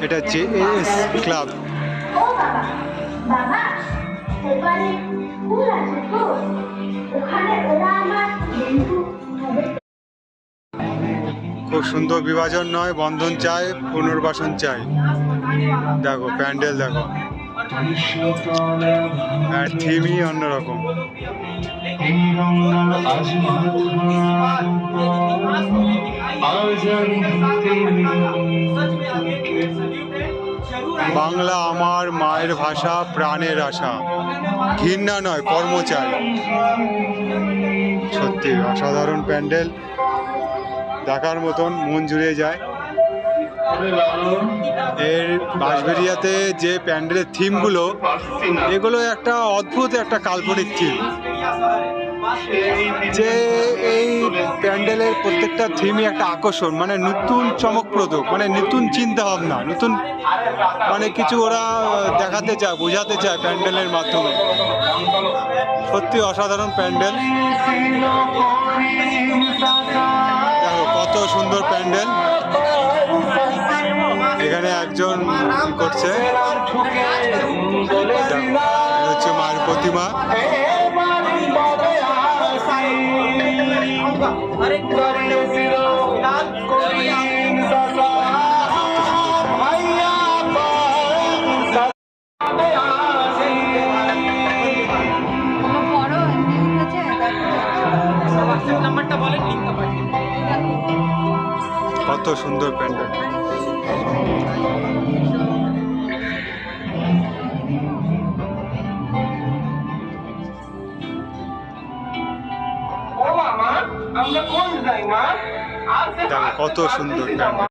এটা JAS club. খুব সুন্দর বিভাজন নয়, বন্ধন চাই, পুনর্বাসন চাই। দেখো প্যান্ডেল দেখো, আর থিমই অন্যরকম। বাংলা আমার মায়ের ভাষা, প্রাণের আশা, ঘৃণা নয় কর্ম চাই। সত্যি অসাধারণ প্যান্ডেল, দেখার মতন, মন জুড়ে যায়। এর বাঁশবেড়িয়াতে যে প্যান্ডেলের থিমগুলো, এগুলো একটা অদ্ভুত একটা কাল্পনিক থিম। যে এই প্যান্ডেলের প্রত্যেকটা থিমই একটা আকর্ষণ, মানে নতুন চমকপ্রদ, মানে নতুন চিন্তা ভাবনা, নতুন মানে কিছু ওরা দেখাতে চায়, বোঝাতে চায় প্যান্ডেলের মাধ্যমে। সত্যি অসাধারণ প্যান্ডেল। দেখো কত সুন্দর প্যান্ডেল। এখানে একজন করছে, হচ্ছে মায়ের প্রতিমা। কত সুন্দর প্যান্ডেল। কত সুন্দর প্যান্ডেল।